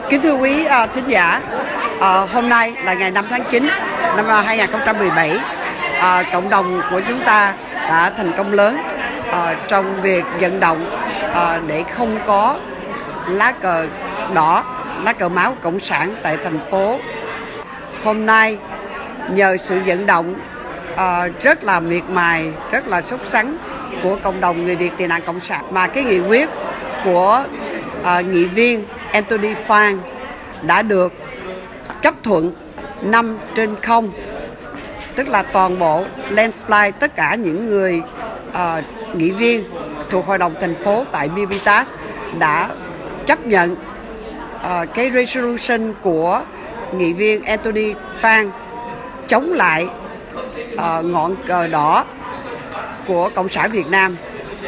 Kính thưa quý thính giả, hôm nay là ngày 5 tháng 9 năm 2017. Cộng đồng của chúng ta đã thành công lớn trong việc vận động để không có lá cờ đỏ, lá cờ máu Cộng sản tại thành phố. Hôm nay nhờ sự vận động rất là miệt mài, rất là sốt sắng của cộng đồng người Việt tị nạn Cộng sản, mà cái nghị quyết của nghị viên Anthony Phan đã được chấp thuận 5/0, tức là toàn bộ landslide, tất cả những người nghị viên thuộc hội đồng thành phố tại MILPITAS đã chấp nhận cái resolution của nghị viên Anthony Phan chống lại ngọn cờ đỏ của Cộng sản Việt Nam,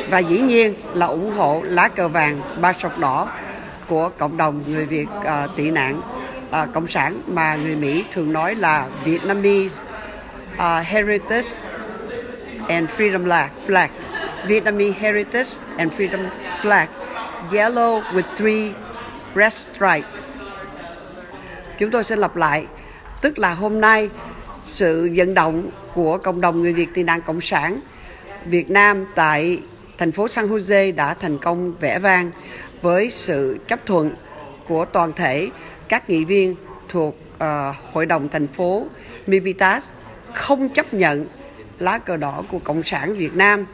và dĩ nhiên là ủng hộ lá cờ vàng ba sọc đỏ của cộng đồng người Việt tị nạn Cộng sản, mà người Mỹ thường nói là Vietnamese Heritage and Freedom Flag. Vietnamese Heritage and Freedom Flag, yellow with 3 red stripes. Chúng tôi sẽ lặp lại, tức là hôm nay sự vận động của cộng đồng người Việt tị nạn Cộng sản Việt Nam tại thành phố San Jose đã thành công vẻ vang với sự chấp thuận của toàn thể các nghị viên thuộc hội đồng thành phố MILPITAS không chấp nhận lá cờ đỏ của Cộng sản Việt Nam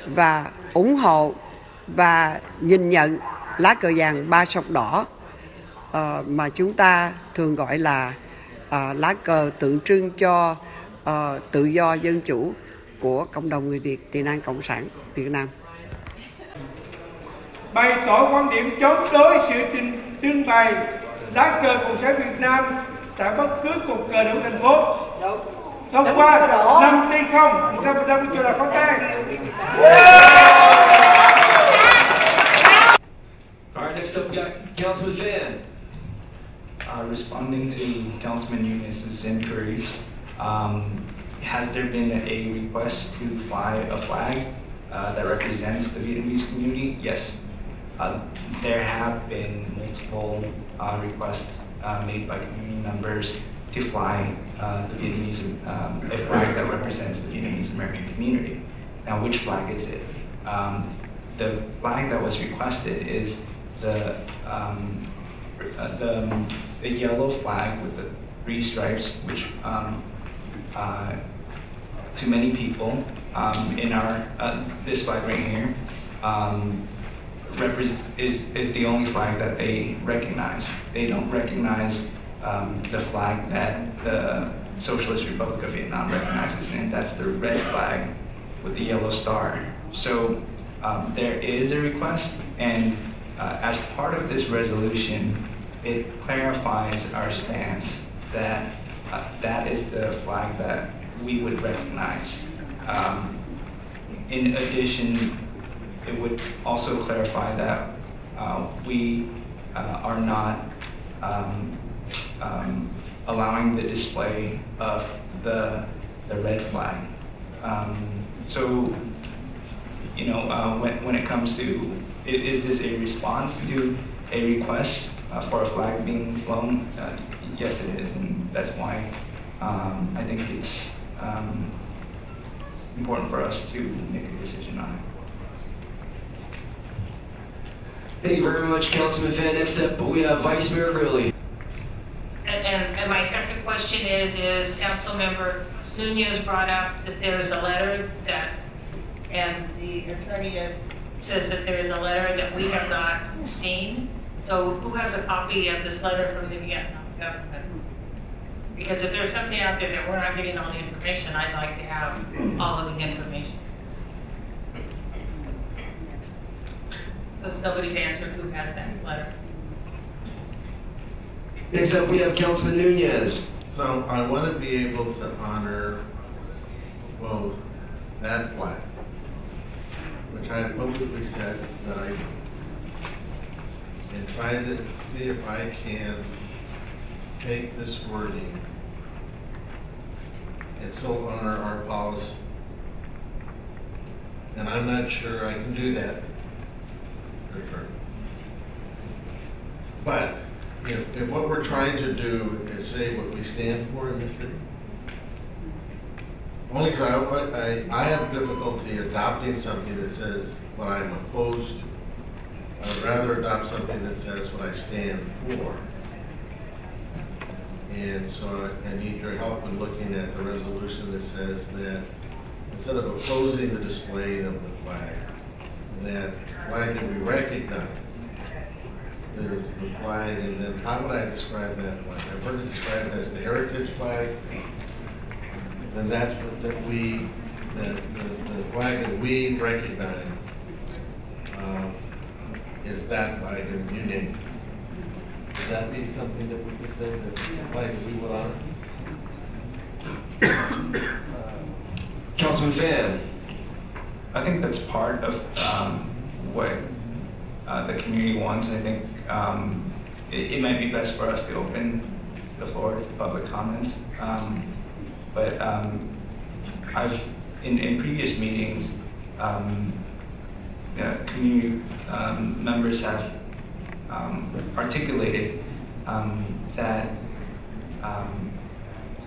và ủng hộ và nhìn nhận lá cờ vàng ba sọc đỏ mà chúng ta thường gọi là lá cờ tượng trưng cho tự do dân chủ của cộng đồng người Việt tị nạn Cộng sản Việt Nam. Bày tỏ quan điểm chống đối sự trưng bày lá cờ Cộng sản Việt Nam tại bất cứ cột cờ nào thành phố. Thông qua 5/0, 100% cho là phát tán. Next up, we got Councilman Phan. Responding to Councilman Nunes's inquiry, has there been a request to fly a flag that represents the Vietnamese community? Yes. There have been multiple requests made by community members to fly the Vietnamese, a flag that represents the Vietnamese American community. Now, which flag is it? The flag that was requested is the yellow flag with the 3 stripes, which to many people in our this flag right here is the only flag that they recognize. They don't recognize the flag that the Socialist Republic of Vietnam recognizes, and that's the red flag with the yellow star. So there is a request, and as part of this resolution, it clarifies our stance that that is the flag that we would recognize. In addition, it would also clarify that we are not allowing the display of the red flag. So, you know, when it comes to, is this a response to a request for a flag being flown? Yes, it is, and that's why I think it's important for us to make a decision on it. Thank you very much, Councilman Phan. Next up, we have Vice Mayor Gurley. And my second question is Councilmember Nunez brought up that there is a letter that, and the attorney says that there is a letter that we have not seen. So who has a copy of this letter from the Vietnam government? Because if there's something out there that we're not getting all the information, I'd like to have all of the information. Because nobody's answered who has that letter. Next up, we have Councilman Nunez. So I want to be able to honor both that flag, which I have publicly said that I do, and try to see if I can take this wording and still honor our policy. And I'm not sure I can do that. But if what we're trying to do is say what we stand for in this city, only because I have difficulty adopting something that says what I'm opposed to. I'd rather adopt something that says what I stand for. And so I need your help in looking at the resolution that says that instead of opposing the displaying of the flag that we recognize is the flag, and then how would I describe that flag? I've heard it described as the heritage flag, and that's what the flag that we recognize is that flag in Union. Would that be something that we could say that the flag that we would honor? Councilman Phan. I think that's part of what the community wants. I think it might be best for us to open the floor to public comments. But I've, in previous meetings, community members have articulated that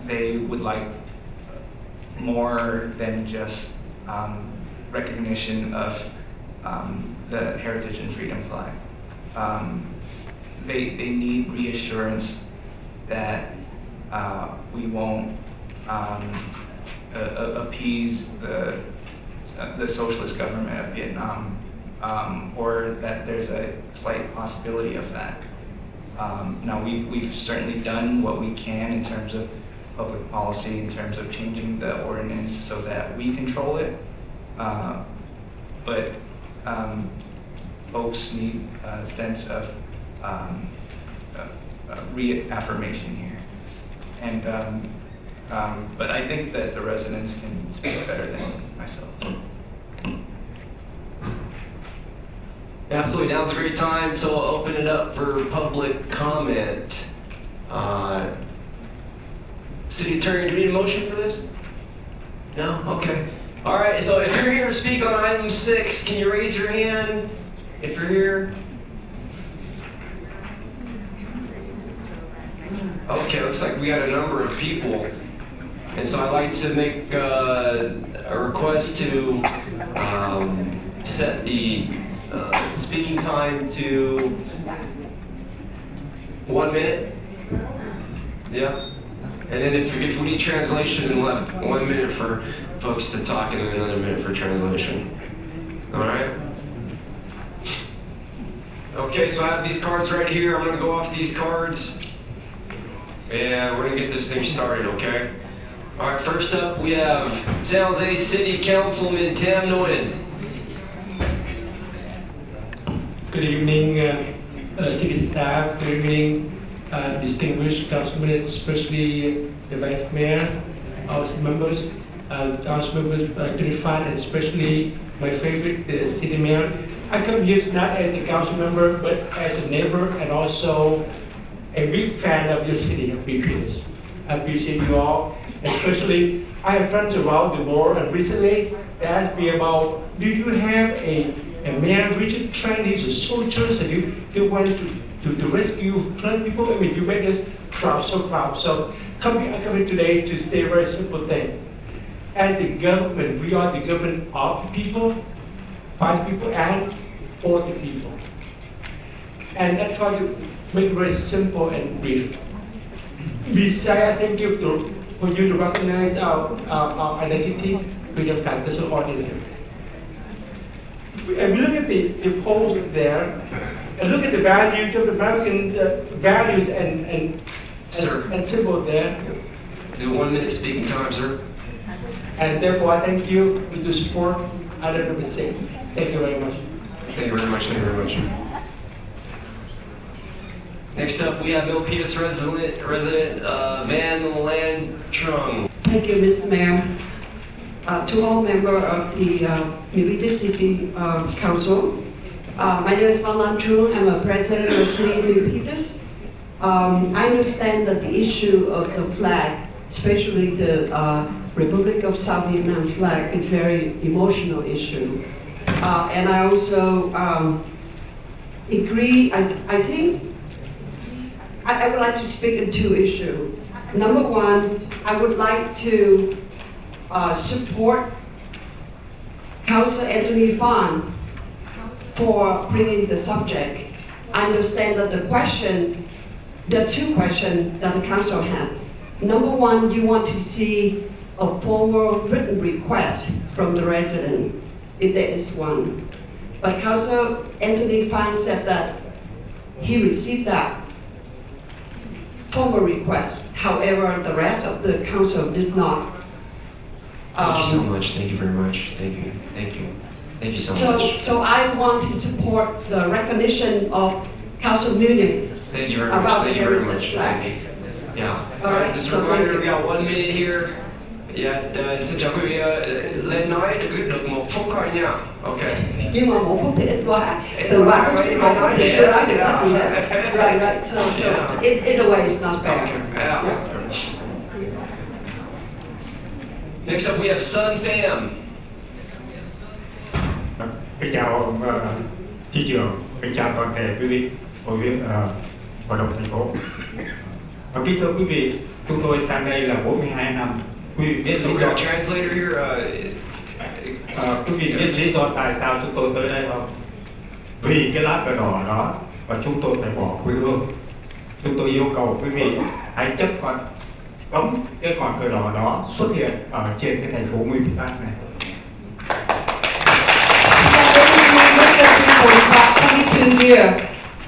they would like more than just recognition of the heritage and freedom flag. They need reassurance that we won't appease the socialist government of Vietnam, or that there's a slight possibility of that. Now we've certainly done what we can in terms of public policy, in terms of changing the ordinance so that we control it, but folks need a sense of reaffirmation here. And but I think that the residents can speak better than myself. Absolutely, now's a great time to open it up for public comment. City Attorney, do we need a motion for this? No? Okay. All right, so if you're here to speak on item 6, can you raise your hand if you're here? Okay, looks like we got a number of people. And so I'd like to make a request to set the speaking time to 1 minute. Yeah. And then if we need translation, then left 1 minute for folks to talk and then another minute for translation. All right? Okay, so I have these cards right here. I'm going to go off these cards. And we're going to get this thing started, okay? All right, first up, we have San Jose City Councilman Tam Nguyen. Good evening, city staff. Good evening, distinguished councilmen, especially the vice mayor, our members, council members, Anthony Phan, and especially my favorite, the city mayor. I come here not as a council member, but as a neighbor and also a big fan of your city of MILPITAS. I appreciate you all. Especially, I have friends around the world, and recently they asked me about, do you have a man, Rich Trần? He's a soldier, so you went to rescue Trần people. I mean, you made us proud, so proud. So I come here today to say a very simple thing. As a government, we are the government of the people, by the people, and for the people. And I try to make it very simple and brief. Besides, I thank you for you to recognize our identity, freedom factors of autism. And look at the polls there, and look at the values of the American values and symbols there. Do 1 minute speaking time, sir. And therefore, I thank you for the support. I don't know what to say. Thank you very much. Thank you very much. Thank you very much. Next up, we have MILPITAS resident Van Lan Trung. Thank you, Mr. Mayor. To all members of the MILPITAS City Council, my name is Van Lan Trung. I'm a president of City MILPITAS. I understand that the issue of the flag, especially the Republic of South Vietnam flag, is a very emotional issue. And I also agree, I think I would like to speak on two issues. Number one, I would like to support Councillor Anthony Phan for bringing the subject. I understand that there are two questions that the council had. Number one, you want to see a formal written request from the resident, if there is one. But Councillor Anthony Phan said that he received that formal request. However, the rest of the council did not. Thank you so much. Thank you very much. Thank you. Thank you. Thank you so much. So I want to support the recognition of Council Nunez. Thank you very much. Thank you very much. Thank you. Yeah. All right. Just a reminder, we got 1 minute here. Xin chào quý vị, lên nói được 1 phút thôi nha. Ok. Nhưng mà 1 phút thì ít quá. Từ 3 phút đến 1 phút thì chưa nói được cái gì hết. Right. So in a way it's not fair. Okay. Yeah. Next up we have Sun Pham. Kính chào ông thị trưởng, kính chào toàn thể quý vị hội viên hội đồng thành phố. Kính thưa quý vị, chúng tôi sang đây là 42 năm. Quý vị biết lý do. Quý vị biết lý do tại sao chúng tôi tới đây không? Vì cái lá cờ đỏ đó và chúng tôi phải bỏ quê hương. Chúng tôi yêu cầu quý vị hãy chấp thuận cấm cái ngọn cờ đỏ đó xuất hiện ở trên cái thành phố MILPITAS này.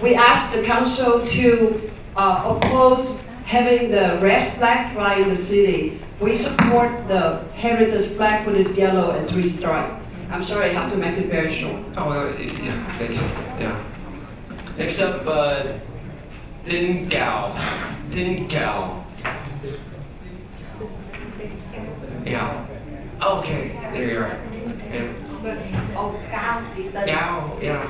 We asked the council to oppose having the red flag fly in the city. We support the heritage flag with its yellow and 3 stripes. I'm sorry, I have to make it very short. Oh, yeah, thanks. Yeah. Next up, Tin Cao. Yeah. Okay, there you are. Yeah. Cao, yeah.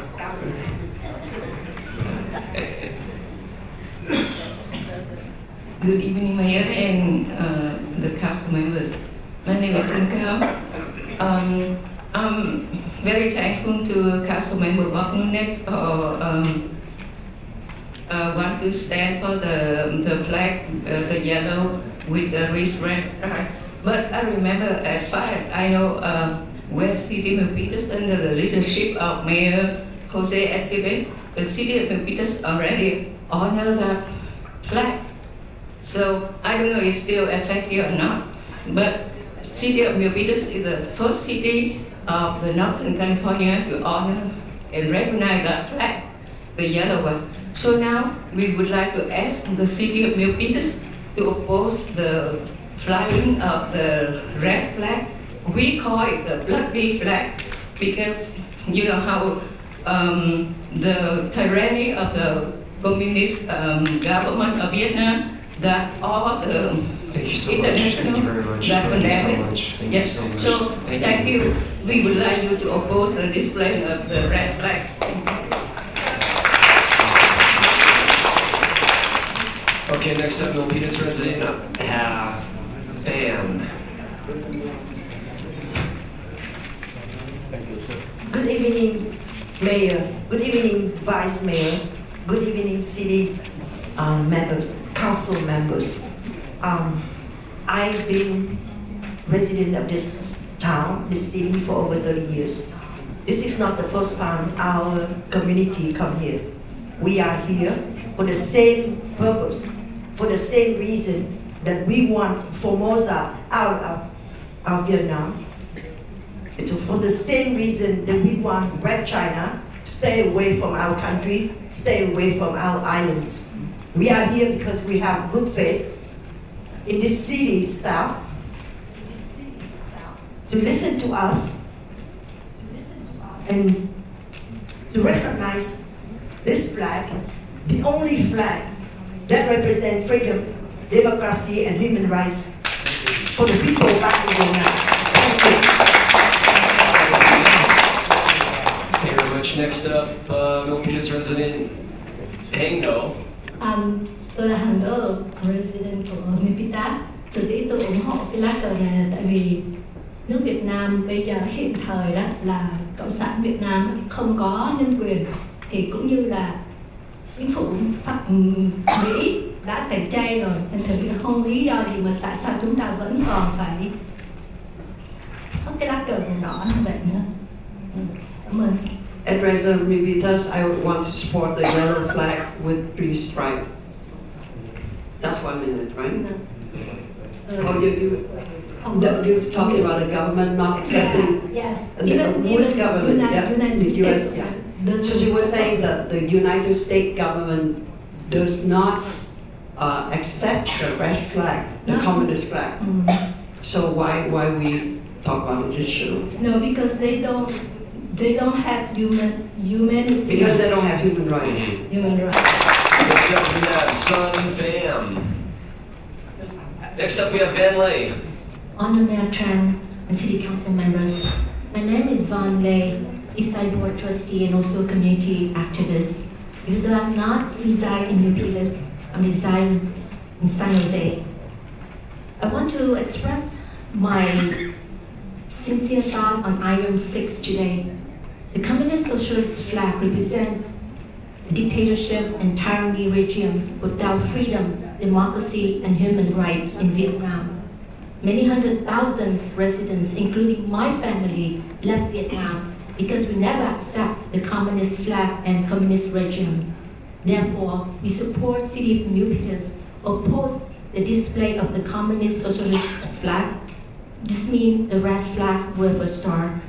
Good evening, Mayor and the council members. My name is Tin Cao. I'm very thankful to Council Member Bắc Nunez for want to stand for the flag, the yellow with the red stripe. But I remember, as far as I know, West City MILPITAS under the leadership of Mayor Jose Esteban, the city of MILPITAS already honor the flag. So I don't know if it's still effective or not, but city of MILPITAS is the first city of the Northern California to honor and recognize that flag, the yellow one. So now we would like to ask the city of MILPITAS to oppose the flying of the red flag. We call it the bloody flag because you know how the tyranny of the communist government of Vietnam, that all the international that condemn it. Yes. So thank you. We would like you to oppose the display of the red flag. Okay, next up, MILPITAS resident Phan. Good evening, Mayor. Good evening, Vice Mayor. Good evening, City members, Council members. I've been resident of this town, this city, for over 30 years. This is not the first time our community come here. We are here for the same purpose, for the same reason that we want Formosa out of Vietnam. It's for the same reason that we want Red China stay away from our country, stay away from our islands. We are here because we have good faith in this city staff to listen to us and to recognize this flag, the only flag that represents freedom, democracy, and human rights for the people back in Vietnam. Thank you. Thank you very much. Next up, MILPITAS resident Hang Do. Tôi là Hằng Do, resident của MILPITAS. Sở dĩ tôi ủng hộ cái lá cờ này là tại vì nước Việt Nam bây giờ hiện thời đó là Cộng sản Việt Nam không có nhân quyền, thì cũng như là chính phủ Mỹ đã tẩy chay rồi, thành thử không lý do gì mà tại sao chúng ta vẫn còn phải có cái lá cờ màu đỏ như vậy nữa. Cảm ơn. At present, MILPITAS, I want to support the yellow flag with 3 stripes. That's 1 minute, right? You're talking about the government not accepting. Yes. Which government? United the US. States. Yeah. So you were saying that the United States government does not accept the red flag, the communist flag. So why we talk about this issue? No, because they don't have humanity. Because they don't have human rights. Human rights. Next up we have Son Pham. Next up we have Van Lay. Honored Mayor Tran and City Council members, my name is Van Lay, Eastside Board Trustee and also a community activist. Even though I'm not reside in MILPITAS, I reside in San Jose. I want to express my sincere thought on item 6 today. The communist socialist flag represents a dictatorship and tyranny regime without freedom, democracy, and human rights in Vietnam. Many hundred thousands residents, including my family, left Vietnam because we never accept the communist flag and communist regime. Therefore, we support City of MILPITAS oppose the display of the communist socialist flag. This means the red flag with a star.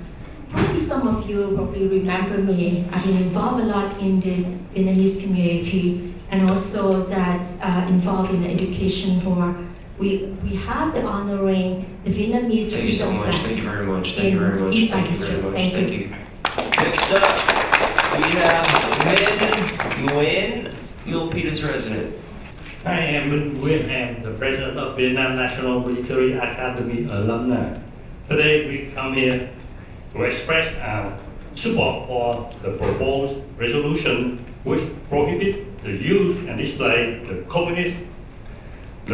Probably some of you probably remember me. I've been involved a lot in the Vietnamese community and also that involved in the education for we have the honoring the Vietnamese freedom flag. Thank you very much. In Eastside District. Thank you. Next up, we have Minh Nguyen, MILPITAS resident. I am Minh Nguyen, and the president of Vietnam National Military Academy alumni. Today we come here to express our support for the proposed resolution which prohibits the use and display the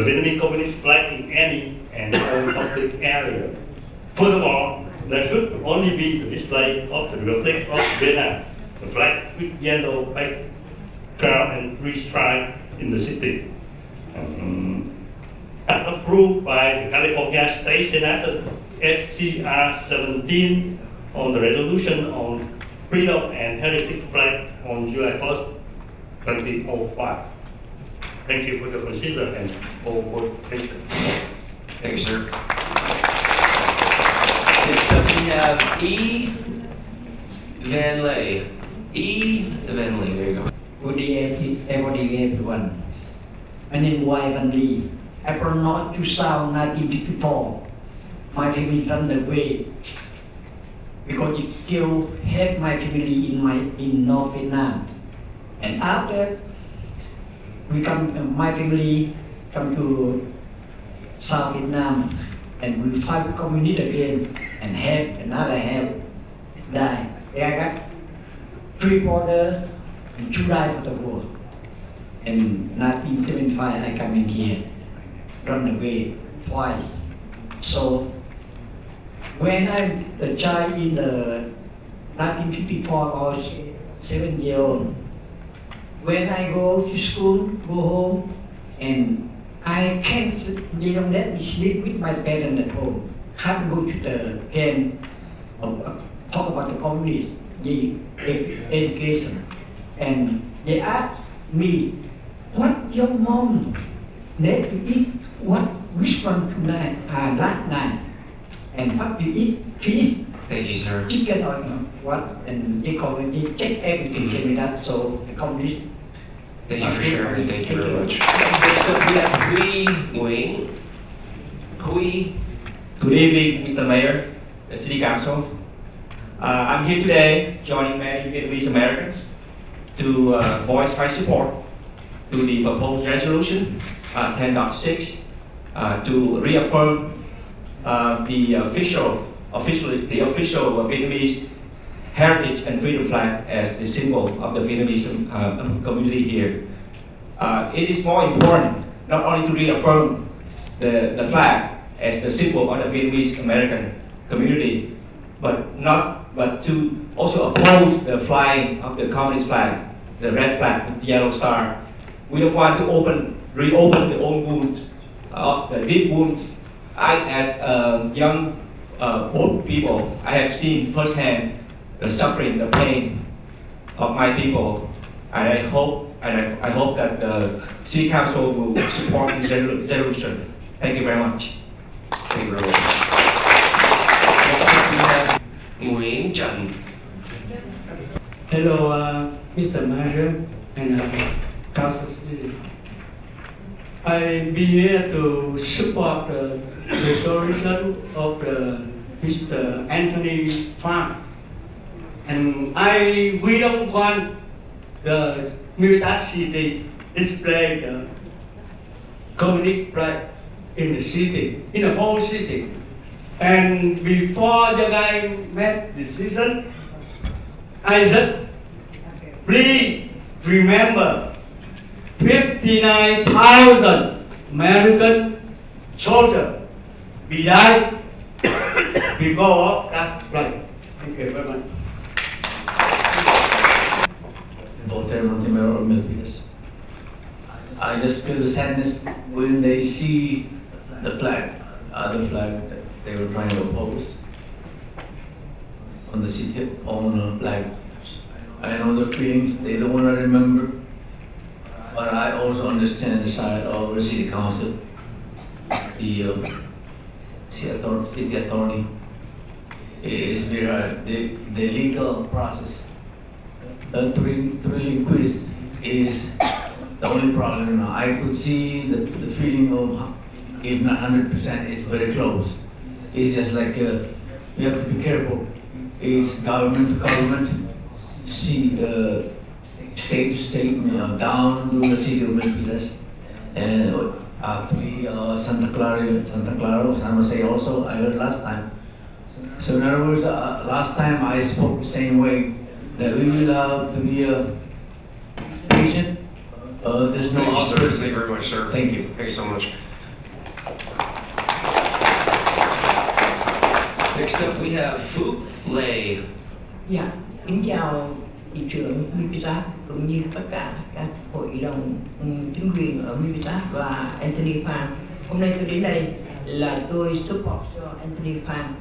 Vietnamese communist flag in any and all public area. Furthermore, there should only be the display of the Republic of Vietnam, the flag with yellow background and 3 stripes in the city. Approved by the California State Senate SCR 17 on the resolution on freedom and heritage flag on July 1st, 2005. Thank you for your consideration and for attention. Thank you, sir. Next up we have E. Van Lay. E. Van Lay, there you go. Good day, everyone. My name is Y. Van Lee. April 9, 1954, my family ran away because it killed half my family in North Vietnam. And after my family come to South Vietnam, and we fight communist again, and another half died. I got 3 brothers and 2 died for the war. In 1975, I come in here, run away twice. So when I'm a child in the 1954, I was 7 years old. When I go to school, go home, and I can't, they don't let me sleep with my parents at home. I have to go to the camp, talk about the communists, the education. And they ask me, what your mom let you eat? Which one tonight, last night? And what you eat? Fish? Thank you, sir. Chicken or what? And they check everything, say me that, so the communists. Thank you for sharing. Thank you very much. Next up we have Huy Nguyen. Huy. Good evening, Mr. Mayor, the City Council. I'm here today joining many Vietnamese Americans to voice my support to the proposed resolution 10.6 to reaffirm the official Vietnamese heritage and freedom flag as the symbol of the Vietnamese community here. It is more important not only to reaffirm the flag as the symbol of the Vietnamese American community, but to also oppose the flying of the communist flag the red flag with the yellow star. We don't want to reopen the old wounds, the deep wounds. I, as a young old people, I have seen firsthand the suffering, the pain of my people, and I hope that the City Council will support this resolution. Thank you very much. Thank you very much. Rich Trần. Hello, Mr. Manager and Council. I be here to support the resolution of Mr. Anthony Phan. And we don't want the MILPITAS city display the communist flag in the city, in the whole city. And before the guy made decision, I said, please remember 59,000 American soldiers be died because of that flag. Thank you very much. I just feel the sadness when they see the flag, other flag that they were trying to oppose on the city, on the flag. I know the feelings, they don't want to remember, but I also understand the side of the city council, the city attorney. It's very hard. The legal process. The thrilling quiz is the only problem now. I could see the feeling of, if not 100%, it's very close. It's just like we have to be careful. It's government to government, state to state, down to the city of MILPITAS, and actually Santa Clara, San Jose also, I heard last time. So in other words, last time I spoke the same way, that we will have to be patient. There's no Thank you very much, sir. Thank you. Thanks so much. Next up we have Phúc Lê. Dạ, kính chào thị trưởng MILPITAS cũng như tất cả các hội đồng chính quyền ở MILPITAS và Anthony Phan. Hôm nay tôi đến đây là tôi support cho Anthony Phan.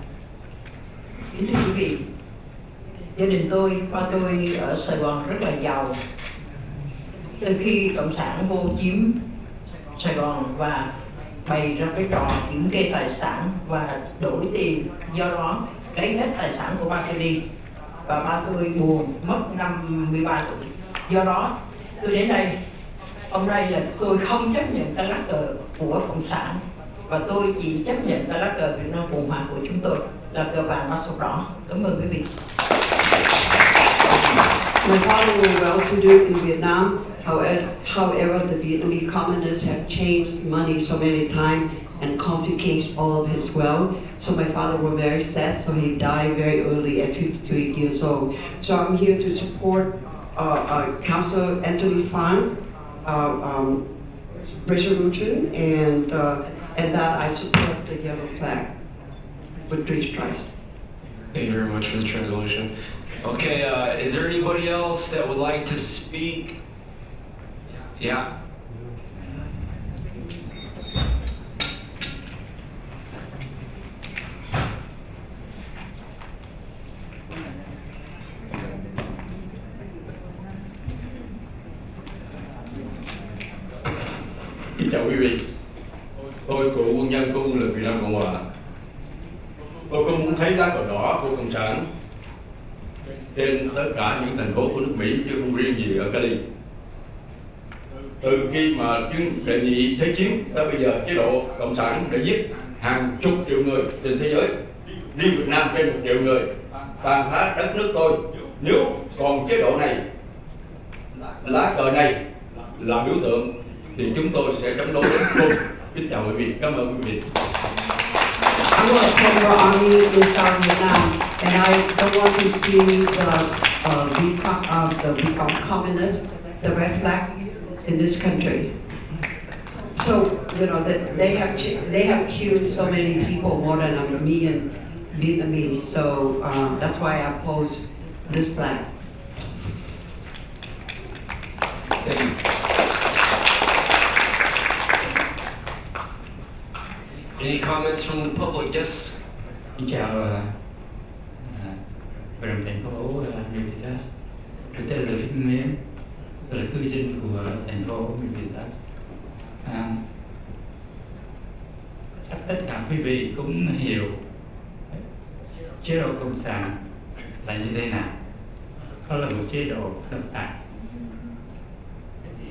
Kính thưa quý vị, gia đình tôi, ba tôi ở Sài Gòn rất là giàu. Từ khi Cộng sản vô chiếm Sài Gòn và bày ra cái trò kiểm kê tài sản và đổi tiền, do đó lấy hết tài sản của Bắc Cali và ba tôi buồn, mất 53 tuổi. Do đó tôi đến đây, hôm nay là tôi không chấp nhận cái lá cờ của Cộng sản và tôi chỉ chấp nhận cái lá cờ Việt Nam Cộng Hòa của chúng tôi là cờ vàng màu sọc đỏ. Cảm ơn quý vị. My father was well-to-do in Vietnam. However, the Vietnamese communists have changed money so many times and confiscated all of his wealth. So my father was very sad, so he died very early at 53 years old. So I'm here to support Councilor Anthony Phan resolution, and that I support the yellow flag with 3 stripes. Thank you very much for the resolution. Okay, is there anybody else that would like to speak? Yeah. Kính chào quý vị. Tôi cựu quân nhân của quân lực Việt Nam Cộng Hòa. Tôi không muốn thấy lá cờ đỏ của Cộng sản trên tất cả những thành phố của nước Mỹ, chứ không riêng gì ở Cali. Từ khi mà đệ nhị thế chiến tới bây giờ, chế độ Cộng sản đã giết hàng chục triệu người trên thế giới, riêng Việt Nam trên 1 triệu người, tàn phá đất nước tôi. Nếu còn chế độ này, lá cờ này là biểu tượng, thì chúng tôi sẽ chống đối đến cùng. Kính chào quý vị, cảm ơn quý vị. I'm a former army in South Vietnam, and I don't want to see the become communist, the red flag in this country. So they have killed so many people, more than 1 million Vietnamese. So that's why I oppose this flag. Any comments from the public? Yes. Xin chào hội đồng thành phố MILPITAS. Tôi tên là Rich Trần, tôi là cư dân của thành phố MILPITAS. Tất cả quý vị cũng hiểu chế độ cộng sản là như thế nào. Đó là một chế độ độc tài.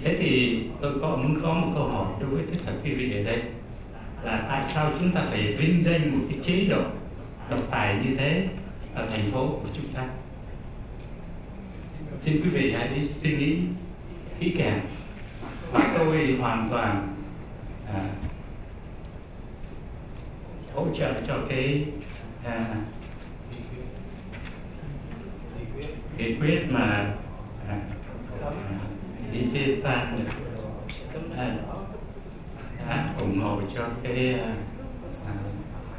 Thế thì tôi muốn có một câu hỏi đối với tất cả quý vị ở đây là tại sao chúng ta phải vinh danh một cái chế độ độc tài như thế ở thành phố của chúng ta? Xin quý vị hãy đi suy nghĩ kỹ càng. Và tôi hoàn toàn hỗ trợ cho cái quyết mà Anthony Phan đã ủng hộ cho cái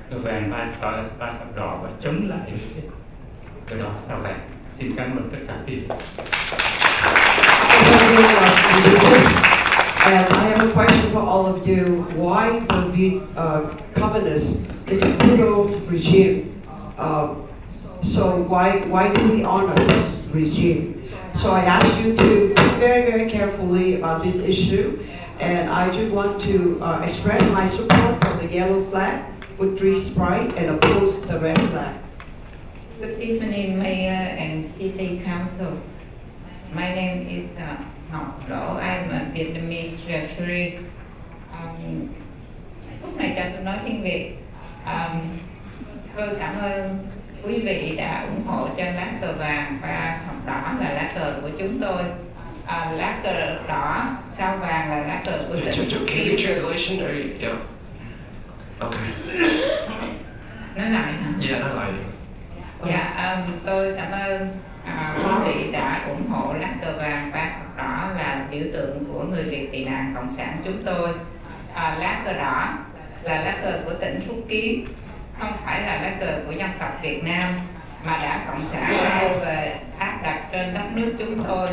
vàng ba sọc đỏ và chống lại cái đỏ sao vàng. Xin cảm ơn tất cả quý vị. And I have a question for all of you. Why the communists is a brutal regime? So why do we honor this regime? So I ask you to think very, very carefully about this issue. And I just want to express my support for the yellow flag with 3 stripes and oppose the red flag. Good evening, Mayor and City Council. My name is Đỏ. I'm a Vietnamese referee. Lúc này cho tôi nói tiếng Việt. Tôi cảm ơn quý vị đã ủng hộ cho lá cờ vàng và sọc đỏ là lá cờ của chúng tôi. Lá cờ đỏ sao vàng là lá cờ của tỉnh Phúc Kiến. Translation? Yeah. Okay. Nói lại hả? Yeah, nói lại. Dạ, tôi cảm ơn quý vị đã ủng hộ lá cờ vàng ba sọc đỏ là biểu tượng của người Việt tị nạn cộng sản chúng tôi. Lá cờ đỏ là lá cờ của tỉnh Phúc Kiến, không phải là lá cờ của dân tộc Việt Nam mà đã cộng sản đưa về áp đặt trên đất nước chúng tôi,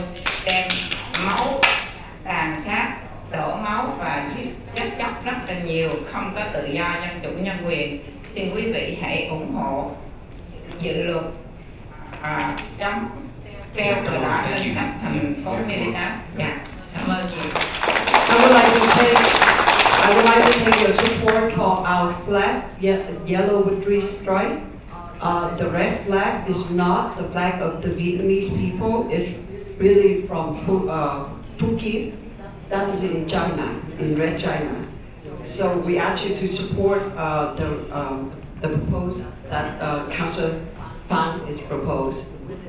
đem máu tàn sát, đổ máu và giết chóc rất là nhiều, không có tự do dân chủ nhân quyền. Xin quý vị hãy ủng hộ dự luật chống treo cờ đỏ lên khắp thành phố MILPITAS. Dạ, cảm ơn chị. I would like to take your support for our flag, yellow with 3 stripes. The red flag is not the flag of the Vietnamese people. It's really from Phuket. That is in China, in Red China. So we ask you to support the proposal that Councillor Phan is proposed,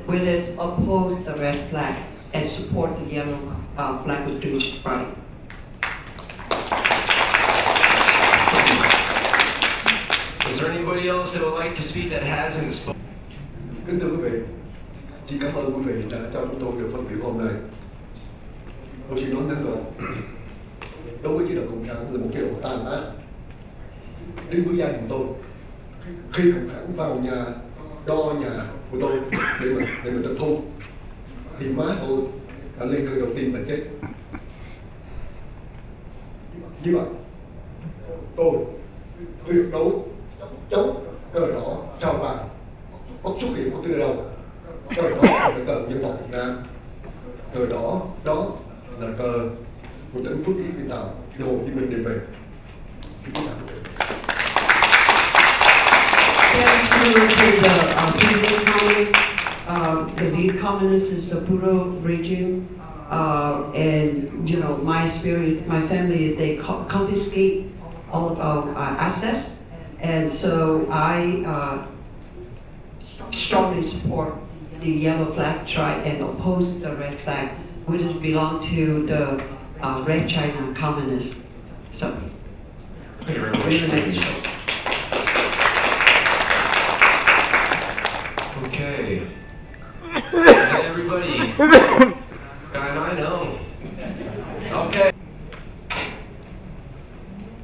which is oppose the red flag and support the yellow flag with 3 stripes. Is there anybody else that would like to speak that hasn't spoken? Kính thưa quý vị, xin cảm ơn quý vị đã cho chúng tôi được phát biểu hôm nay. Tôi xin nói ngắn gọn. Đối với chế độ cộng sản là một chế độ tàn ác. Đến với gia đình tôi, khi cộng sản vào nhà đo nhà của tôi để mà tịch thu, thì má tôi đã lên cơn đầu tiên và chết. Như vậy, tôi tuyệt đối chống cờ đỏ sao vàng bất xuất hiện bất cứ đâu. Cờ đỏ là cờ dân tộc Việt Nam, cờ đỏ đó là cờ của tỉnh Phước Kiến Việt Nam, do Hồ Chí Minh đem về. Yes, to the previous comment, the Viet communists is a brutal regime, and you know my experience, my family, they confiscate all of our assets, and so I strongly support the yellow flag stripe and oppose the red flag, which is belong to the Red China communists. So, really making sure. Okay. Is everybody? I know. Okay.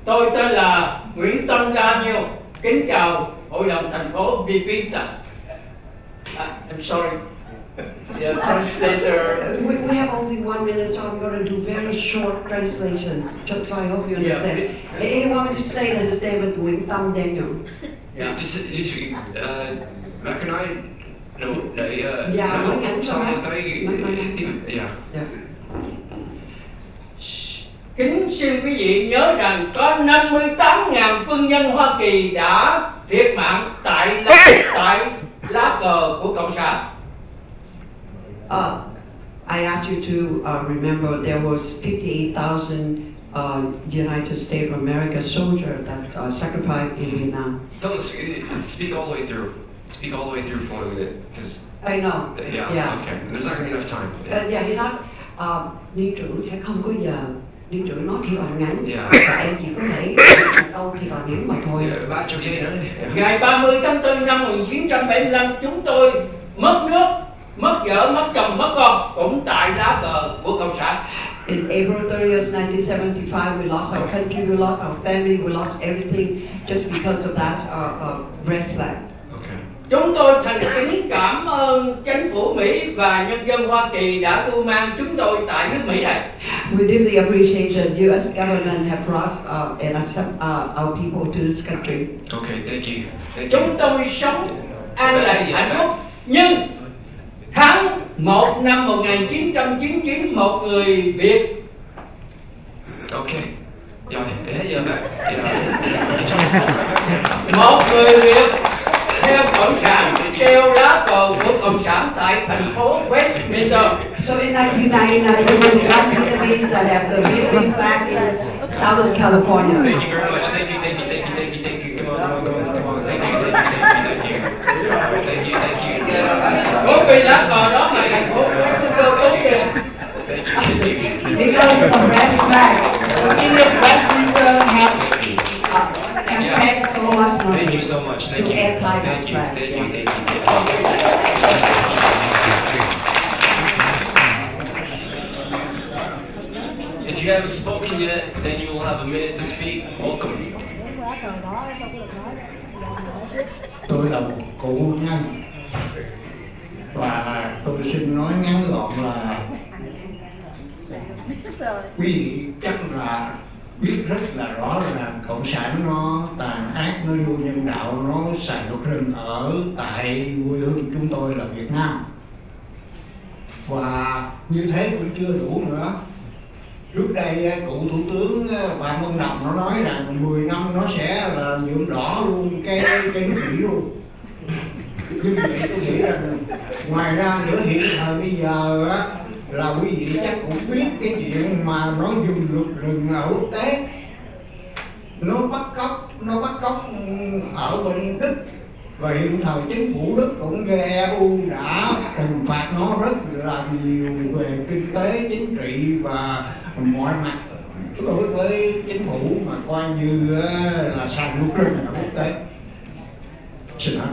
Tôi tên là Nguyễn Tân Daniel, kính chào hội đồng thành phố MILPITAS. I'm sorry. Yeah, translator. We have only 1 minute, so I'm going to do very short translation. So I hope you understand. He wanted to say that his name is Nguyễn Tâm Daniel. Yeah, just back in I no, Kính xin quý vị nhớ rằng có 58.000 quân nhân Hoa Kỳ đã thiệt mạng tại lá cờ của Cộng sản. I ask you to remember there was 58,000 United States of America soldiers that sacrificed in Vietnam. Don't speak all the way through. Speak all the way through for a minute, because I know. Yeah. Okay. There's not gonna be enough time. Yeah, he not. Liên trưởng sẽ không có giờ. Liên trưởng nói thì còn ngắn. Và em chỉ có thể đâu thì còn ngắn mà thôi. Ngày 30 tháng 4 năm 1975 chúng tôi mất nước, mất vợ, mất chồng, mất con cũng tại lá cờ của Cộng sản. In April 30th, 1975, we lost our country, we lost our family, we lost everything just because of that red flag. Chúng tôi thành kính cảm ơn chính phủ Mỹ và nhân dân Hoa Kỳ đã cưu mang chúng tôi tại nước Mỹ này. We deeply appreciate the U.S. government have brought and accept our people to this country. Okay, thank you. Chúng tôi sống an lành hạnh phúc. Nhưng tháng 1 năm 1999, một người Việt. Okay. Một người Việt theo Cộng sản treo lá cờ của Cộng sản tại thành phố Westminster. So in 1999, there were black Vietnamese that have the Vietnamese flag in Southern California. Thank you very much. Thank you. Come on. Thank you. Có vì lá cờ đó mà thành phố Westminster tốt kìa. Because of the red flag, the city of Westminster have spent so much money. Thank you so much. To anti that flag. Thank you. If you haven't spoken yet, then you will have a minute to speak. Welcome. Tôi là một cựu nhân và tôi xin nói ngắn gọn là quý vị chắc là biết rất là rõ là Cộng sản nó tàn ác, nó vô nhân đạo, nó xài luật rừng ở tại quê hương chúng tôi là Việt Nam. Và như thế cũng chưa đủ nữa. Trước đây cựu thủ tướng Phạm Văn Đồng nó nói rằng 10 năm nó sẽ là nhuộm đỏ luôn cái nước Mỹ luôn. Như vậy tôi nghĩ rằng ngoài ra nữa hiện thời bây giờ á, là quý vị chắc cũng biết cái chuyện mà nó dùng luật rừng ở quốc tế, nó bắt cóc ở bên Đức, và hiện thời chính phủ Đức cũng như EU đã trừng phạt nó rất là nhiều về kinh tế, chính trị và mọi mặt đối với chính phủ mà coi như là sàn luật rừng ở quốc tế. Xin lỗi.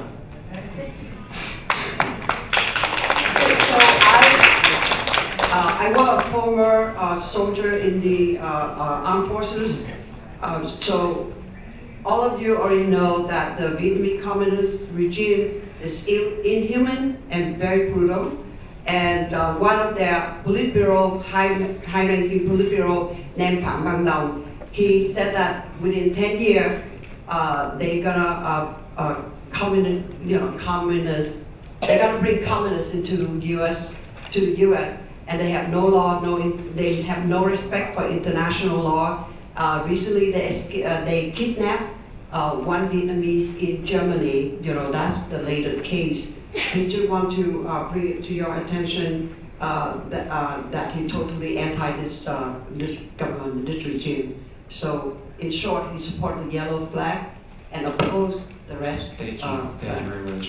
I was a former soldier in the armed forces, so all of you already know that the Vietnamese communist regime is inhuman and very brutal. And one of their Politburo, high-ranking Politburo named Phạm Văn Đồng, he said that within 10 years, they're gonna they're gonna bring communists into the U.S. And they have no law, they have no respect for international law. Recently, they kidnapped one Vietnamese in Germany. You know, that's the latest case. We just want to bring it to your attention that he totally anti this government, this regime. So, in short, he supports the yellow flag and oppose the rest. Thank you very much.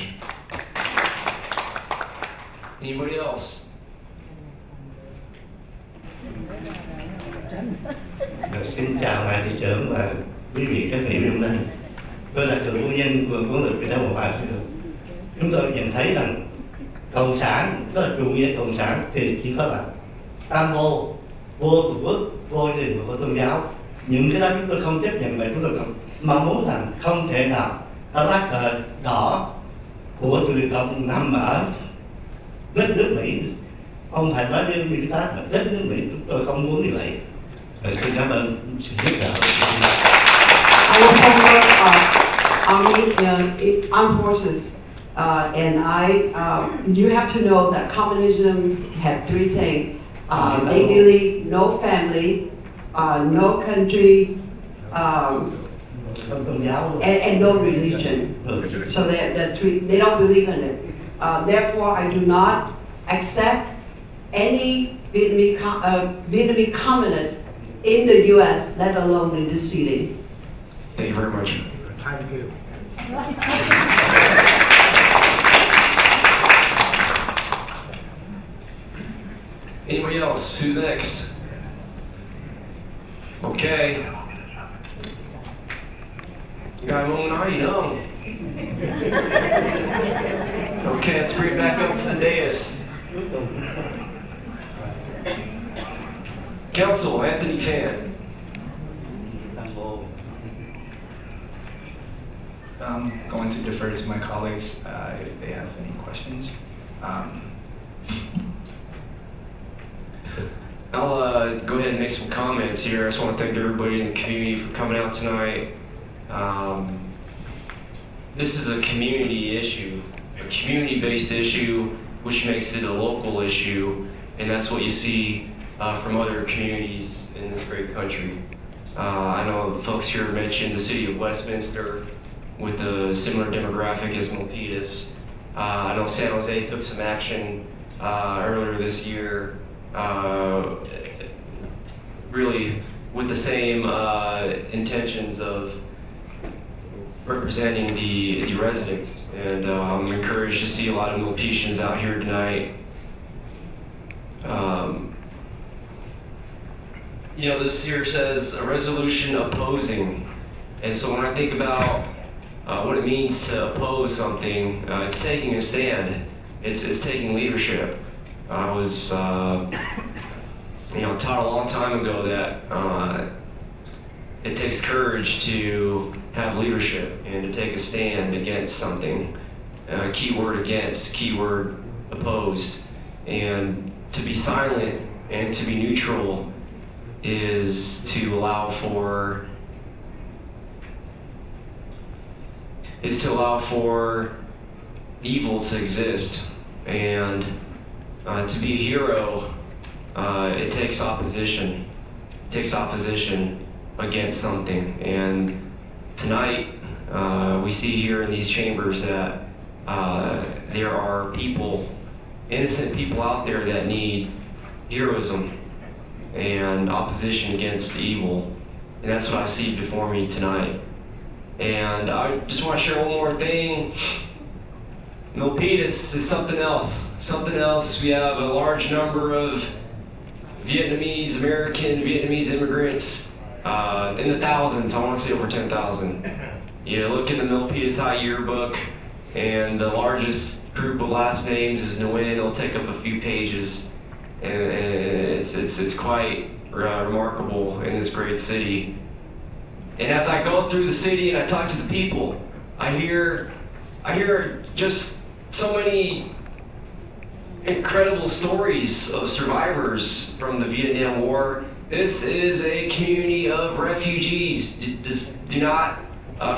Anybody else? Xin chào ngài thị trưởng và quý vị các vị hôm nay. Tôi là cựu quân nhân quân quân lực Việt Nam Cộng Hòa. Chúng tôi nhận thấy rằng cộng sản, tức là chủ nghĩa cộng sản thì chỉ có là tam vô, vô tổ quốc, vô gia đình và vô tôn giáo. Những cái đó chúng tôi không chấp nhận và chúng tôi không mong muốn rằng không thể nào có lá cờ đỏ của Việt Cộng nằm ở đất nước Mỹ. Ông Thành nói đến MILPITAS là đất nước Mỹ, chúng tôi không muốn như vậy. Xin cảm ơn sự giúp đỡ. Our former Army armed forces, and you have to know that communism had three things. They believe no family, no country, and no religion. So they don't believe in it. Therefore, I do not accept any Vietnamese communists in the U.S., let alone in this city. Thank you very much. Thank you. Anybody else? Who's next? Okay. You got a moment, are you? No. Okay, let's bring it back up to the dais. Council, Anthony Phan. I'm going to defer to my colleagues if they have any questions. I'll go ahead and make some comments here. I just want to thank everybody in the community for coming out tonight. This is a community issue, a community-based issue, which makes it a local issue, and that's what you see from other communities in this great country. I know the folks here mentioned the city of Westminster with a similar demographic as MILPITAS. I know San Jose took some action earlier this year, really with the same intentions of representing the residents. And I'm encouraged to see a lot of MILPITANs out here tonight. You know, this here says a resolution opposing. And so when I think about what it means to oppose something, it's taking a stand. It's taking leadership. I was, taught a long time ago that it takes courage to have leadership and to take a stand against something. Keyword against, keyword opposed. And to be silent and to be neutral is to allow for evil to exist. And to be a hero, it takes opposition. It takes opposition against something. And tonight, we see here in these chambers that there are people, innocent people out there that need heroism and opposition against evil. And that's what I see before me tonight. And I just want to share one more thing. MILPITAS is something else. Something else. We have a large number of Vietnamese, American, Vietnamese immigrants in the thousands. I want to say over 10,000. You look in the MILPITAS High Yearbook, and the largest group of last names is Nguyen. It'll take up a few pages, and it's quite remarkable in this great city. And as I go through the city and I talk to the people, I hear just so many incredible stories of survivors from the Vietnam War. This is a community of refugees. Do not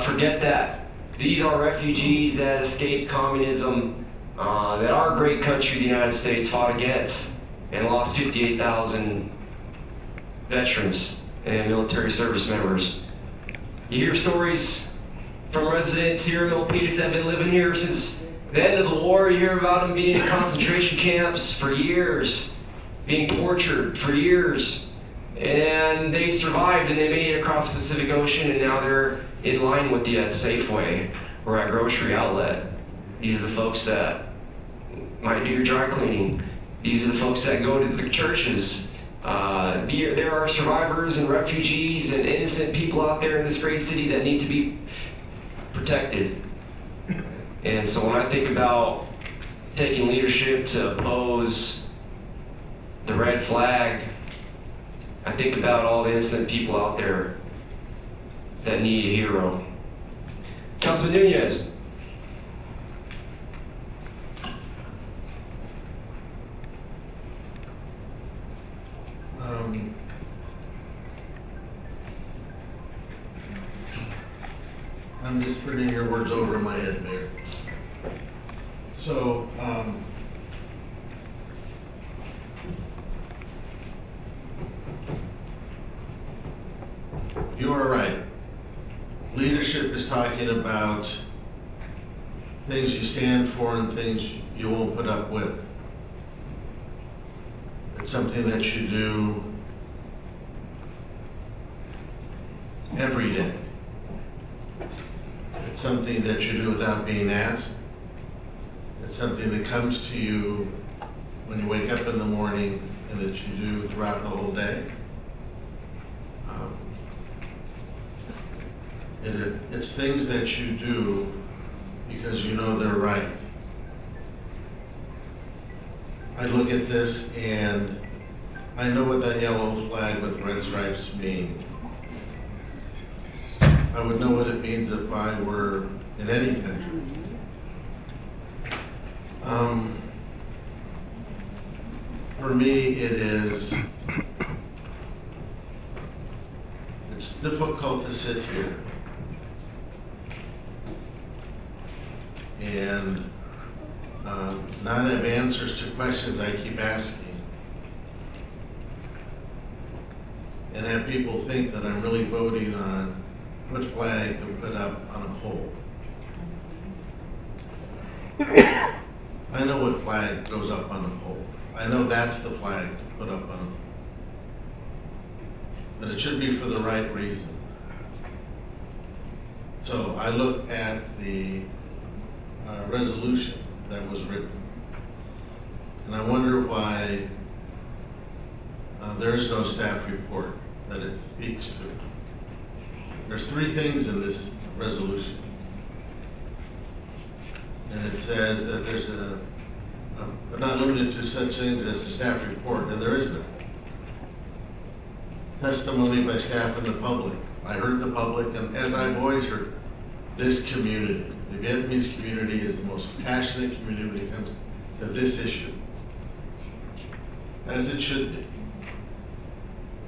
forget that. These are refugees that escaped communism, that our great country, the United States, fought against and lost 58,000 veterans and military service members. You hear stories from residents here in MILPITAS that have been living here since the end of the war. You hear about them being in concentration camps for years, being tortured for years, and they survived and they made it across the Pacific Ocean, and now they're in line with you at Safeway or at grocery outlet. These are the folks that might do your dry cleaning. These are the folks that go to the churches. There are survivors and refugees and innocent people out there in this great city that need to be protected. And so when I think about taking leadership to oppose the red flag, I think about all the innocent people out there that need a hero. Councilman Nunez. I'm just turning your words over in my head, Mayor. So, you are right. Leadership is talking about things you stand for and things you won't put up with. It's something that you do every day. It's something that you do without being asked. It's something that comes to you when you wake up in the morning and that you do throughout the whole day. It's things that you do because you know they're right. I look at this and I know what that yellow flag with red stripes means. I would know what it means if I were in any country. For me, it's difficult to sit here and not have answers to questions I keep asking, and have people think that I'm really voting on which flag to put up on a pole. I know what flag goes up on a pole. I know that's the flag to put up on a pole. But it should be for the right reason. So I look at the resolution that was written, and I wonder why there is no staff report that it speaks to. There's 3 things in this resolution. And it says that there's but not limited to such things as a staff report, and there is none. Testimony by staff and the public. I heard the public, and as I've always heard, this community, the Vietnamese community, is the most passionate community when it comes to this issue, as it should be.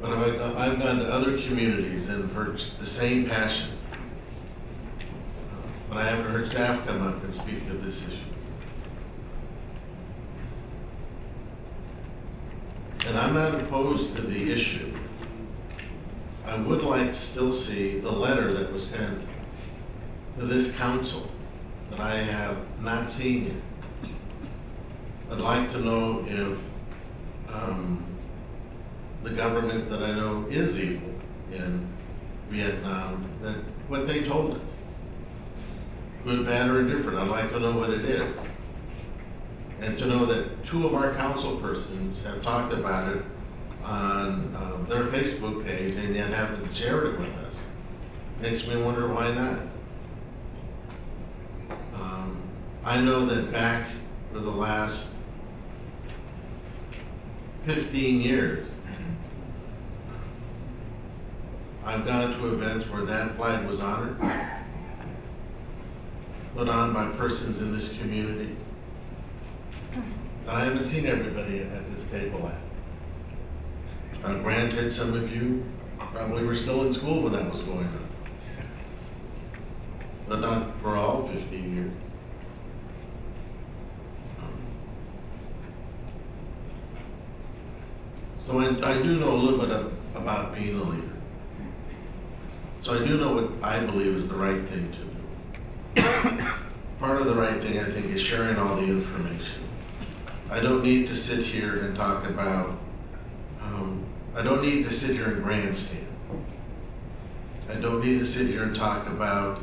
But I've gone to other communities and heard the same passion. But I haven't heard staff come up and speak to this issue. And I'm not opposed to the issue. I would like to still see the letter that was sent to this council that I have not seen yet. I'd like to know if the government that I know is evil in Vietnam, that what they told us, good, bad, or indifferent. I'd like to know what it is. And to know that 2 of our council persons have talked about it on their Facebook page and yet haven't shared it with us. Makes me wonder why not. I know that back for the last 15 years, I've gone to events where that flag was honored, put on by persons in this community. I haven't seen everybody at this table at. Granted, some of you probably were still in school when that was going on, but not for all 15 years. So I do know a little bit about being a leader. So I do know what I believe is the right thing to do. Part of the right thing, I think, is sharing all the information. I don't need to sit here and talk about, I don't need to sit here and grandstand. I don't need to sit here and talk about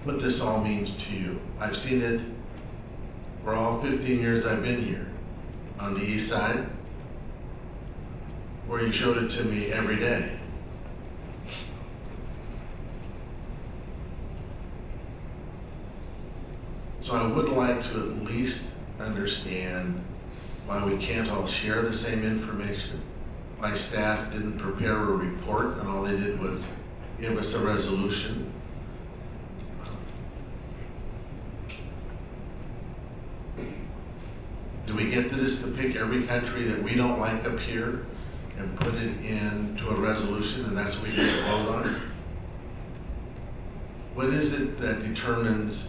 what this all means to you. I've seen it for all 15 years I've been here on the east side, where you showed it to me every day. So I would like to at least understand why we can't all share the same information, why staff didn't prepare a report and all they did was give us a resolution. Do we get to this to pick every country that we don't like up here and put it into a resolution, and that's what we get to vote on? What is it that determines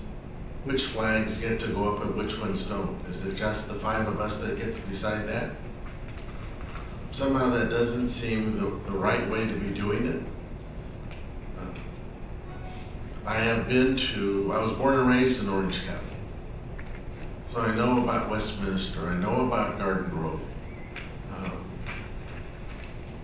which flags get to go up and which ones don't? Is it just the 5 of us that get to decide that? Somehow that doesn't seem the right way to be doing it. I was born and raised in Orange County. So I know about Westminster, I know about Garden Grove.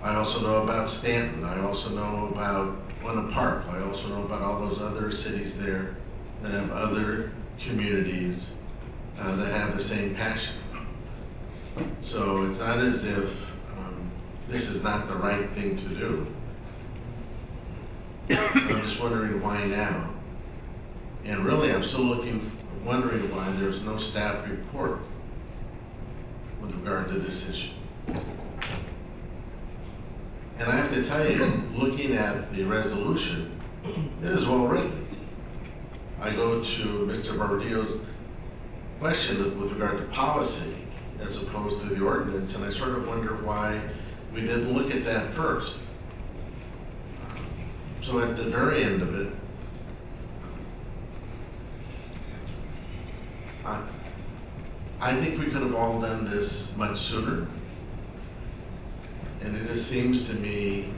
I also know about Stanton, I also know about Winter Park, I also know about all those other cities there that have other communities that have the same passion. So it's not as if this is not the right thing to do. I'm just wondering why now. And really, I'm still wondering why there's no staff report with regard to this issue. And I have to tell you, looking at the resolution, it is well written. I go to Mr. Barbadillo's question with regard to policy as opposed to the ordinance, and I sort of wonder why we didn't look at that first. So at the very end of it, I think we could have all done this much sooner. And it just seems to me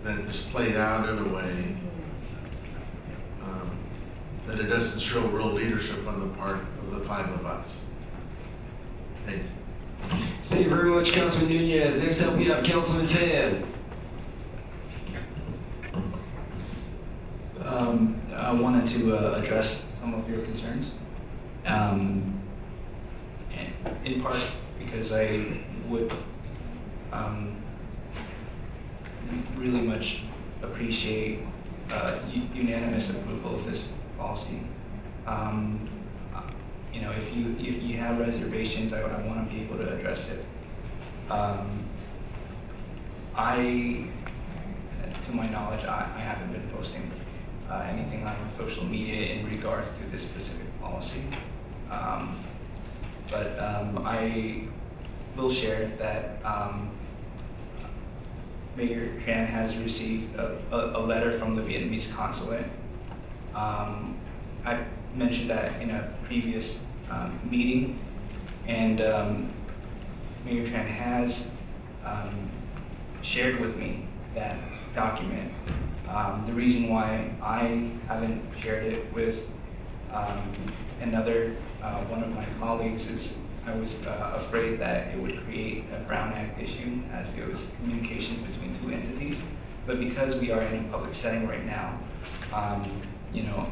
that this played out in a way that it doesn't show real leadership on the part of the 5 of us. Thank you. Thank you very much, Councilman Nunez. Next up, we have Councilman Phan. I wanted to address some of your concerns. In part because I would really much appreciate unanimous approval of this policy. You know, if you have reservations, I want to be able to address it. To my knowledge, I haven't been posting anything on social media in regards to this specific policy. But I will share that Mayor Tran has received a letter from the Vietnamese consulate. I mentioned that in a previous meeting, and Mayor Tran has shared with me that document. The reason why I haven't shared it with another one of my colleagues is I was afraid that it would create a Brown Act issue, as it was communications between 2 entities. But because we are in a public setting right now, you know,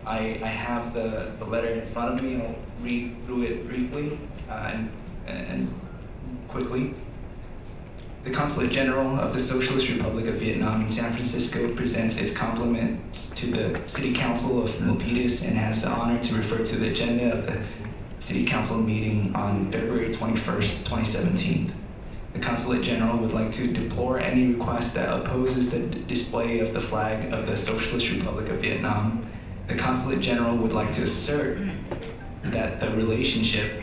I have the letter in front of me, and I'll read through it briefly and quickly. The Consulate General of the Socialist Republic of Vietnam in San Francisco presents its compliments to the City Council of MILPITAS and has the honor to refer to the agenda of the City Council meeting on February 21st, 2017. The Consulate General would like to deplore any request that opposes the display of the flag of the Socialist Republic of Vietnam. The Consulate General would like to assert that the relationship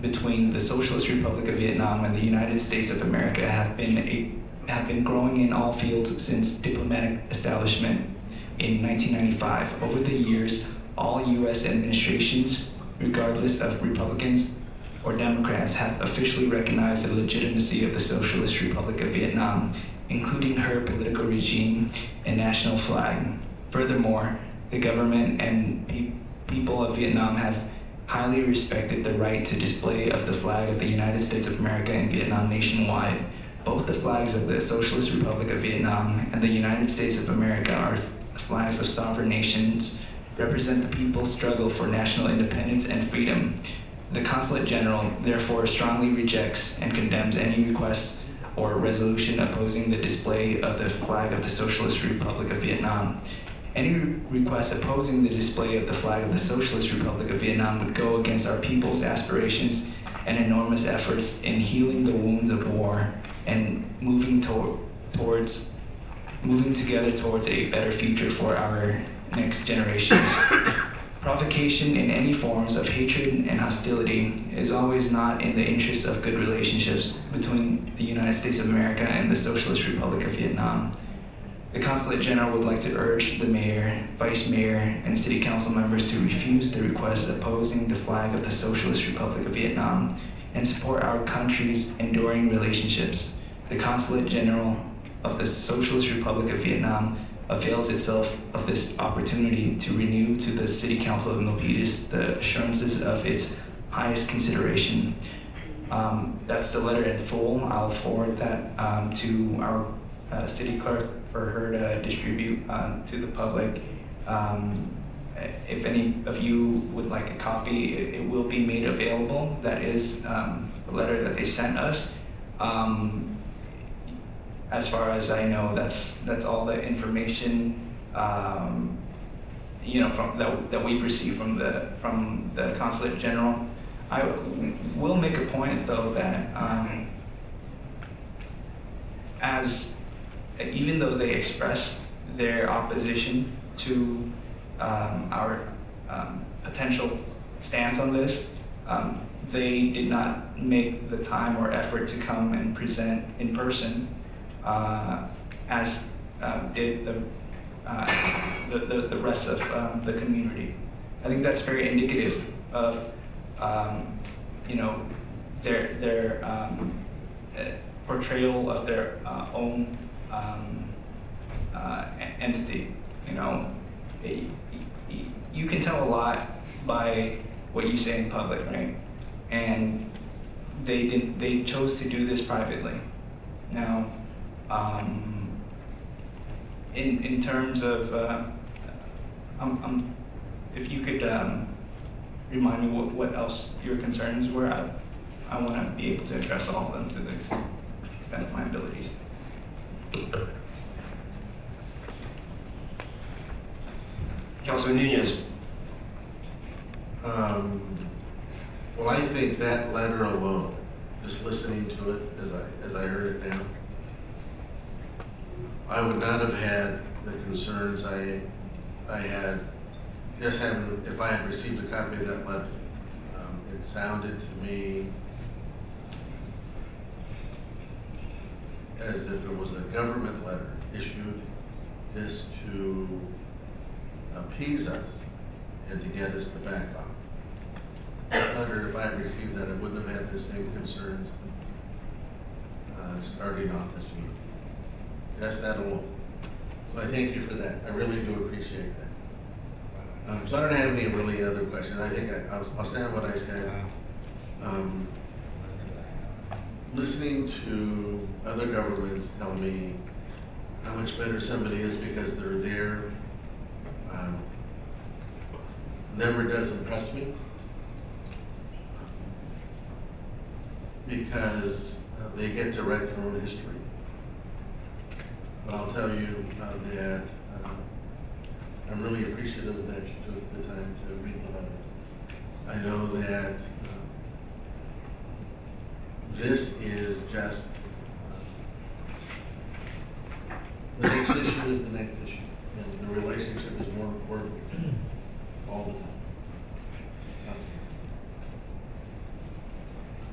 between the Socialist Republic of Vietnam and the United States of America have been growing in all fields since diplomatic establishment in 1995. Over the years, all U.S. administrations, regardless of Republicans or Democrats, have officially recognized the legitimacy of the Socialist Republic of Vietnam, including her political regime and national flag. Furthermore, the government and people of Vietnam have highly respected the right to display of the flag of the United States of America in Vietnam nationwide. Both the flags of the Socialist Republic of Vietnam and the United States of America are flags of sovereign nations, represent the people's struggle for national independence and freedom. The Consulate General therefore strongly rejects and condemns any request or resolution opposing the display of the flag of the Socialist Republic of Vietnam. Any request opposing the display of the flag of the Socialist Republic of Vietnam would go against our people's aspirations and enormous efforts in healing the wounds of war and moving together towards a better future for our next generations. Provocation in any forms of hatred and hostility is always not in the interest of good relationships between the United States of America and the Socialist Republic of Vietnam. The Consulate General would like to urge the Mayor, Vice Mayor, and City Council members to refuse the request opposing the flag of the Socialist Republic of Vietnam and support our country's enduring relationships. The Consulate General of the Socialist Republic of Vietnam avails itself of this opportunity to renew to the City Council of Milpitas the assurances of its highest consideration. That's the letter in full. I'll forward that to our city clerk for her to distribute to the public. If any of you would like a copy, it will be made available. That is the letter that they sent us. As far as I know, that's all the information from that we've received from the Consulate General. I will make a point though that even though they express their opposition to our potential stance on this, they did not make the time or effort to come and present in person, as did the rest of the community. I think that's very indicative of their portrayal of their own entity. You can tell a lot by what you say in public, right? And they chose to do this privately. Now, in terms of, if you could remind me what else your concerns were, I want to be able to address all of them to the extent of my abilities. Councilman Nunez. Well, I think that letter alone, just listening to it as I heard it now, I would not have had the concerns I had just having, if I had received a copy of that letter. It sounded to me as if it was a government letter issued just to appease us and to get us to back off. That letter, if I had received that, I wouldn't have had the same concerns starting off this meeting. Just that alone. So I thank you for that. I really do appreciate that. So I don't have any really other questions. I think I'll stand what I said. Listening to other governments tell me how much better somebody is because they're there never does impress me. Because they get to write their own history. But I'll tell you that I'm really appreciative that you took the time to read the letter. I know that this is just, the next issue is the next issue. And the relationship is more important all the time.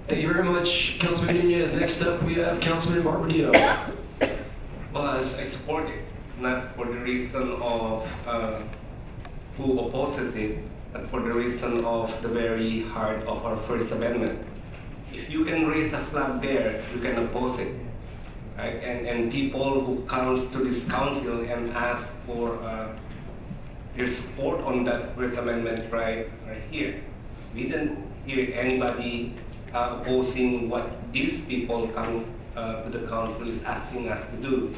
Thank you very much, Councilman Nunez. Next up, we have Councilman Barbadillo. Well, I support it, not for the reason of who opposes it, but for the reason of the very heart of our First Amendment. If you can raise a flag there, you can oppose it. Right? And people who comes to this council and ask for your support on that First Amendment right here. We didn't hear anybody opposing what these people come to the council is asking us to do.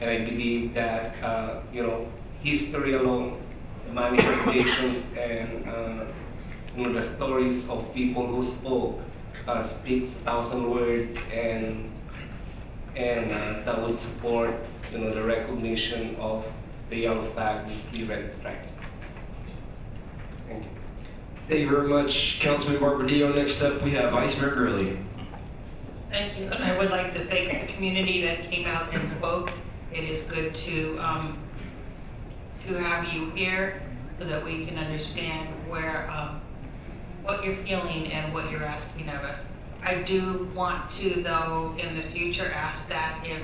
And I believe that, history alone, the manifestations and the stories of people who spoke speaks 1,000 words, and that would support, the recognition of the yellow flag with 3 red stripes. Thank you. Thank you very much, Councilman Barbadillo. Next up, we have Vice Mayor Gurley. Thank you, and I would like to thank the community that came out and spoke. It is good to have you here. so that we can understand where, what you're feeling and what you're asking of us. I do want to, though, in the future, ask that if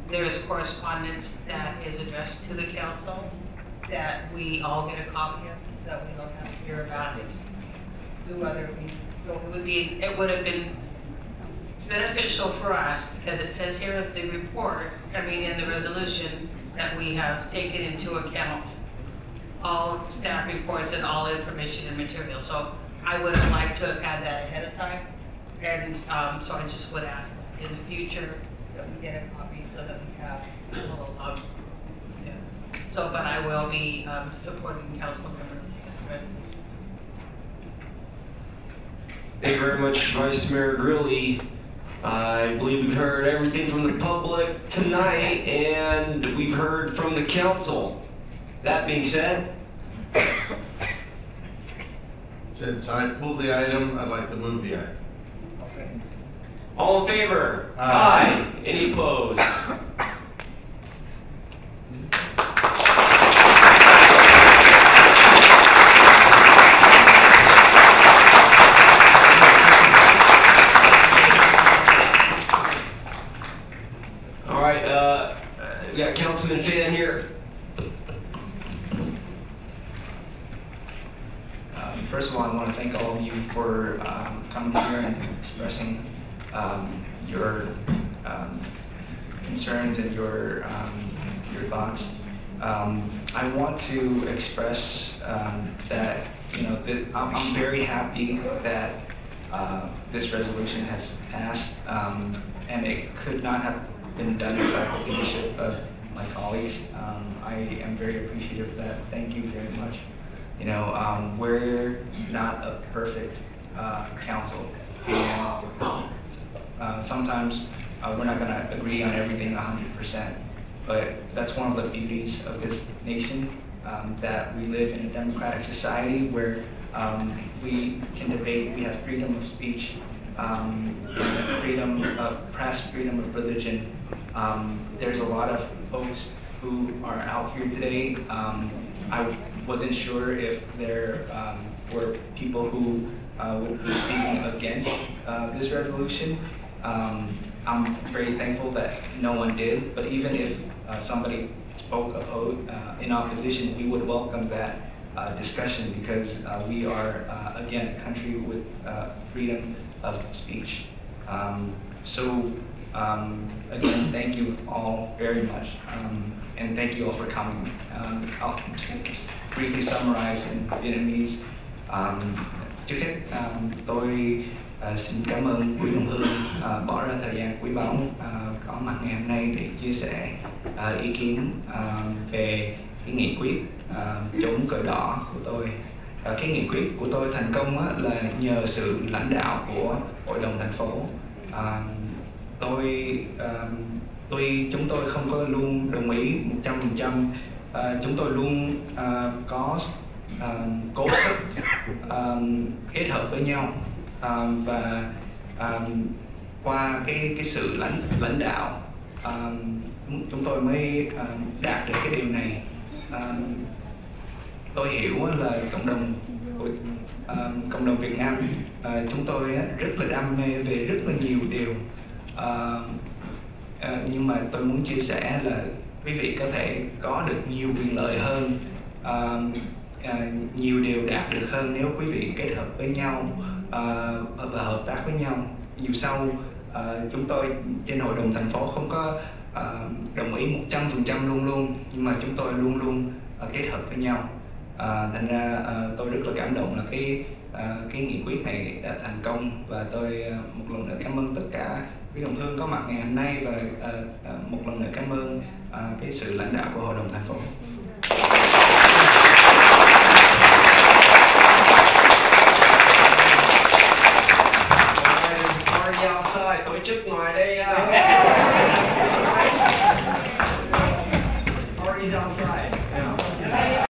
there is correspondence that is addressed to the council, that we all get a copy of, that we don't have to hear about it through other means. So it would have been beneficial for us, because it says here in the report, in the resolution, that we have taken into account all staff reports and all information and material. So I would have liked to have had that ahead of time. And so I just would ask in the future that we get a copy so that we have a little, So, but I will be supporting council members. Thank you very much, Vice Mayor Grilly. I believe we've heard everything from the public tonight, and we've heard from the council. That being said, since I pulled the item, I'd like to move the item. All in favor? Aye. Any opposed? All right, we got Councilman Phan here. First of all, I want to thank all of you for coming here and expressing your concerns and your thoughts. I want to express that I'm very happy that this resolution has passed, and it could not have been done without the leadership of my colleagues. I am very appreciative of that. Thank you very much. We're not a perfect council, and sometimes we're not going to agree on everything 100%, but that's one of the beauties of this nation, that we live in a democratic society where we can debate, we have freedom of speech, freedom of press, freedom of religion. There's a lot of folks who are out here today. I wasn't sure if there were people who would be speaking against this resolution. I'm very thankful that no one did, but even if somebody spoke in opposition, we would welcome that discussion, because we are, again, a country with freedom of speech. Again, thank you all very much, and thank you all for coming. I'll just briefly summarize in Vietnamese. Trước hết, tôi xin cảm ơn quý đồng hương bỏ ra thời gian quý báu có mặt ngày hôm nay để chia sẻ ý kiến về cái nghị quyết chống cờ đỏ của tôi. Cái nghị quyết của tôi thành công là nhờ sự lãnh đạo của Hội đồng thành phố. Chúng tôi không có luôn đồng ý 100%. Chúng tôi luôn có cố sức kết hợp với nhau, và qua cái sự lãnh đạo chúng tôi mới đạt được cái điều này. Tôi hiểu là cộng đồng Việt Nam chúng tôi rất là đam mê về rất là nhiều điều, nhưng mà tôi muốn chia sẻ là quý vị có thể có được nhiều quyền lợi hơn, nhiều điều đạt được hơn nếu quý vị kết hợp với nhau và hợp tác với nhau. Dù sau chúng tôi trên hội đồng thành phố không có đồng ý 100% luôn, nhưng mà chúng tôi luôn kết hợp với nhau. Thành ra tôi rất là cảm động là cái nghị quyết này đã thành công, và tôi một lần nữa cảm ơn tất cả quý đồng hương có mặt ngày hôm nay, và một lần nữa cảm ơn cái sự lãnh đạo của hội đồng thành phố.